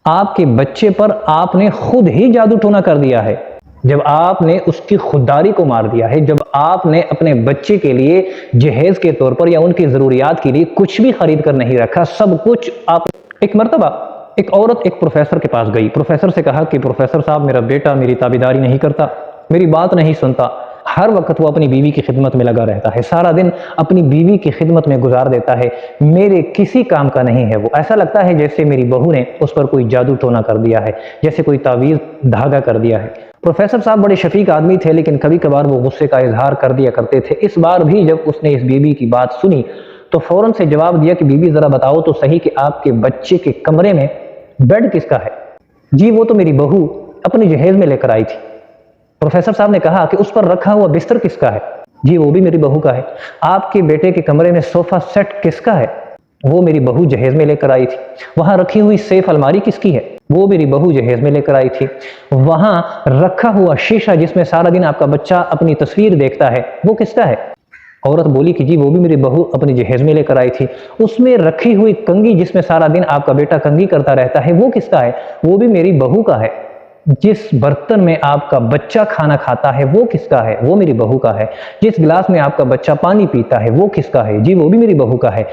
آپ کے بچے پر آپ نے خود ہی جادو ٹونا کر دیا ہے، جب آپ نے اس کی خودداری کو مار دیا ہے، جب آپ نے اپنے بچے کے لیے جہیز کے طور پر یا ان کی ضروریات کے لیے کچھ بھی خرید کر نہیں رکھا، سب کچھ آپ۔ ایک مرتبہ ایک عورت ایک پروفیسر کے پاس گئی، پروفیسر سے کہا کہ پروفیسر صاحب، میرا بیٹا میری تابعداری نہیں کرتا، میری بات نہیں سنتا، ہر وقت وہ اپنی بیوی کی خدمت میں لگا رہتا ہے، سارا دن اپنی بیوی کی خدمت میں گزار دیتا ہے، میرے کسی کام کا نہیں ہے، وہ ایسا لگتا ہے جیسے میری بہو نے اس پر کوئی جادو ٹونا کر دیا ہے، جیسے کوئی تعویذ دھاگا کر دیا ہے۔ پروفیسر صاحب بڑے شفیق آدمی تھے، لیکن کبھی کبھار وہ غصے کا اظہار کر دیا کرتے تھے۔ اس بار بھی جب اس نے اس بیوی کی بات سنی تو فوراً سے جواب دیا کہ بیوی ذرا بتاؤ تو صحیح کہ آپ کے بچے کے کمرے میں بیڈ کس کا ہے؟ جی وہ تو میری بہو اپنی جہیز میں لے کر آئی تھی۔ پروفیسر صاحب نے کہا کہ اس پر رکھا ہوا بستر کس کا ہے؟ جی وہ بھی میری بہو کا ہے۔ آپ کے بیٹے کے کمرے میں صوفہ سیٹ کس کا ہے؟ وہ میری بہو جہیز میں لے کر آئی تھی۔ وہاں رکھی ہوئی سیف الماری کس کی ہے؟ وہ میری بہو جہیز میں لے کر آئی تھی۔ وہاں رکھا ہوا شیشہ جس میں سارا دن آپ کا بچہ اپنی تصویر دیکھتا ہے، وہ کس کا ہے؟ عورت بولی کہ جی وہ بھی میری بہو اپنی جہیز میں لے کر آئی تھی۔ اس میں رکھی ہوئی کنگھی جس میں سارا دن آپ کا بیٹا کنگھی کرتا رہتا ہے، وہ کس کا ہے؟ وہ بھی میری بہو کا ہے۔ جس برتن میں آپ کا بچہ کھانا کھاتا ہے وہ کس کا ہے؟ وہ میری بہو کا ہے۔ جس گلاس میں آپ کا بچہ پانی پیتا ہے وہ کس کا ہے؟ جی وہ بھی میری بہو کا ہے۔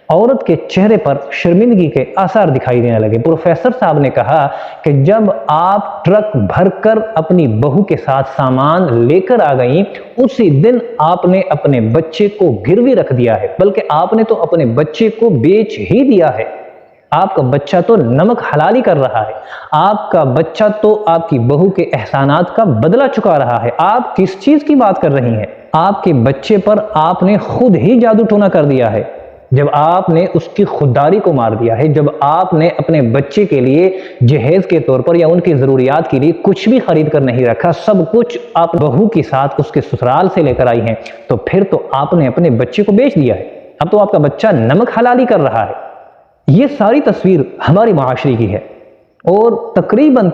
عورت کے چہرے پر شرمندگی کے آثار دکھائی دینے لگے۔ پروفیسر صاحب نے کہا کہ جب آپ ٹرک بھر کر اپنی بہو کے ساتھ سامان لے کر آ گئیں، اسی دن آپ نے اپنے بچے کو گروی رکھ دیا ہے، بلکہ آپ نے تو اپنے بچے کو بیچ ہی دیا ہے۔ آپ کا بچہ تو نمک حلالی کر رہا ہے، آپ کا بچہ تو آپ کی بہو کے احسانات کا بدلہ چکا رہا ہے۔ آپ کس چیز کی بات کر رہی ہیں؟ آپ کے بچے پر آپ نے خود ہی جادو ٹونا کر دیا ہے، جب آپ نے اس کی خودداری کو مار دیا ہے، جب آپ نے اپنے بچے کے لیے جہیز کے طور پر یا ان کی ضروریات کے لیے کچھ بھی خرید کر نہیں رکھا، سب کچھ آپ بہو کے ساتھ اس کے سسرال سے لے کر آئی ہیں، تو پھر تو آپ نے اپنے بچے کو بیچ دیا ہے۔ اب تو آپ کا بچہ نمک حلالی کر رہا ہے۔ یہ ساری تصویر ہماری معاشرے کی ہے اور تقریباً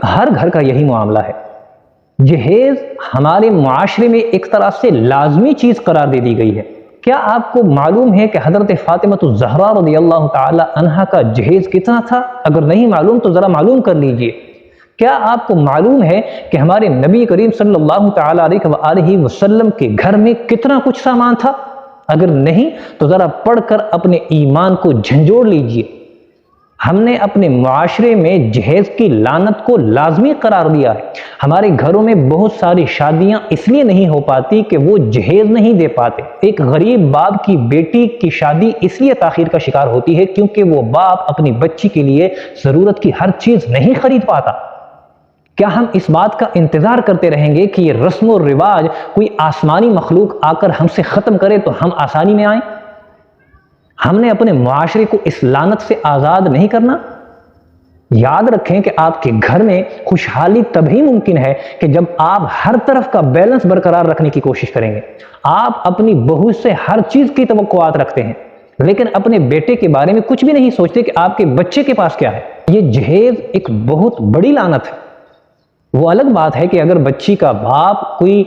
ہر گھر کا یہی معاملہ ہے۔ جہیز ہمارے معاشرے میں ایک طرح سے لازمی چیز قرار دے دی گئی ہے۔ کیا آپ کو معلوم ہے کہ حضرت فاطمہ الزہرا رضی اللہ تعالی عنہا کا جہیز کتنا تھا؟ اگر نہیں معلوم تو ذرا معلوم کر لیجئے۔ کیا آپ کو معلوم ہے کہ ہمارے نبی کریم صلی اللہ تعالی علیہ وسلم کے گھر میں کتنا کچھ سامان تھا؟ اگر نہیں تو ذرا پڑھ کر اپنے ایمان کو جھنجھوڑ لیجئے۔ ہم نے اپنے معاشرے میں جہیز کی لعنت کو لازمی قرار دیا ہے۔ ہمارے گھروں میں بہت ساری شادیاں اس لیے نہیں ہو پاتی کہ وہ جہیز نہیں دے پاتے۔ ایک غریب باپ کی بیٹی کی شادی اس لیے تاخیر کا شکار ہوتی ہے کیونکہ وہ باپ اپنی بچی کے لیے ضرورت کی ہر چیز نہیں خرید پاتا۔ کیا ہم اس بات کا انتظار کرتے رہیں گے کہ یہ رسم و رواج کوئی آسمانی مخلوق آ کر ہم سے ختم کرے تو ہم آسانی میں آئیں؟ ہم نے اپنے معاشرے کو اس لعنت سے آزاد نہیں کرنا۔ یاد رکھیں کہ آپ کے گھر میں خوشحالی تبھی ممکن ہے کہ جب آپ ہر طرف کا بیلنس برقرار رکھنے کی کوشش کریں گے۔ آپ اپنی بہو سے ہر چیز کی توقعات رکھتے ہیں، لیکن اپنے بیٹے کے بارے میں کچھ بھی نہیں سوچتے کہ آپ کے بچے کے پاس کیا ہے۔ یہ جہیز ایک بہت بڑی لعنت ہے۔ وہ الگ بات ہے کہ اگر بچی کا باپ کوئی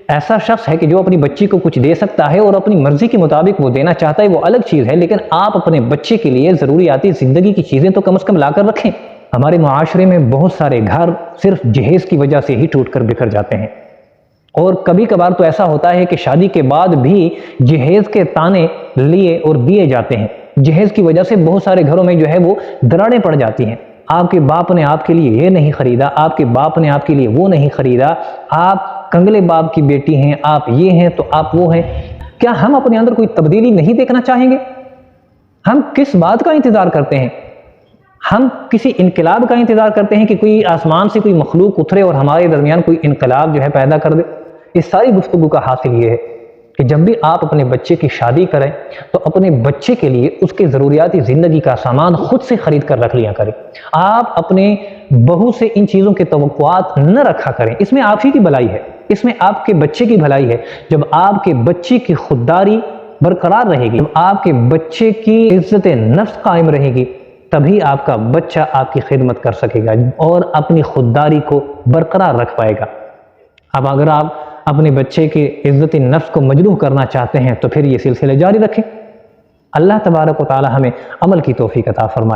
ایسا شخص ہے کہ جو اپنی بچی کو کچھ دے سکتا ہے اور اپنی مرضی کے مطابق وہ دینا چاہتا ہے، وہ الگ چیز ہے، لیکن آپ اپنے بچے کے لیے ضروریاتی زندگی کی چیزیں تو کم از کم لا کر رکھیں۔ ہمارے معاشرے میں بہت سارے گھر صرف جہیز کی وجہ سے ہی ٹوٹ کر بکھر جاتے ہیں، اور کبھی کبھار تو ایسا ہوتا ہے کہ شادی کے بعد بھی جہیز کے تانے لیے اور دیے جاتے ہیں۔ جہیز کی وجہ سے بہت سارے گھروں میں جو ہے وہ دراڑیں پڑ جاتی ہیں۔ آپ کے باپ نے آپ کے لیے یہ نہیں خریدا، آپ کے باپ نے آپ کے لیے وہ نہیں خریدا، آپ کنگلے باپ کی بیٹی ہیں، آپ یہ ہیں تو آپ وہ ہیں۔ کیا ہم اپنے اندر کوئی تبدیلی نہیں دیکھنا چاہیں گے؟ ہم کس بات کا انتظار کرتے ہیں؟ ہم کسی انقلاب کا انتظار کرتے ہیں کہ کوئی آسمان سے کوئی مخلوق اترے اور ہمارے درمیان کوئی انقلاب جو ہے پیدا کر دے؟ اس ساری گفتگو کا حاصل یہ ہے کہ جب بھی آپ اپنے بچے کی شادی کریں تو اپنے بچے کے لیے اس کے ضروریاتی زندگی کا سامان خود سے خرید کر رکھ لیا کریں۔ آپ اپنے بہو سے ان چیزوں کے توقعات نہ رکھا کریں۔ اس میں آپ ہی کی بھلائی ہے، اس میں آپ کے بچے کی بھلائی ہے۔ جب آپ کے بچے کی خودداری برقرار رہے گی، جب آپ کے بچے کی عزت نفس قائم رہے گی، تبھی آپ کا بچہ آپ کی خدمت کر سکے گا اور اپنی خودداری کو برقرار رکھ پائے گا۔ اب اگر آپ اپنے بچے کے عزت نفس کو مجروح کرنا چاہتے ہیں تو پھر یہ سلسلے جاری رکھیں۔ اللہ تبارک و تعالی ہمیں عمل کی توفیق عطا فرمائے۔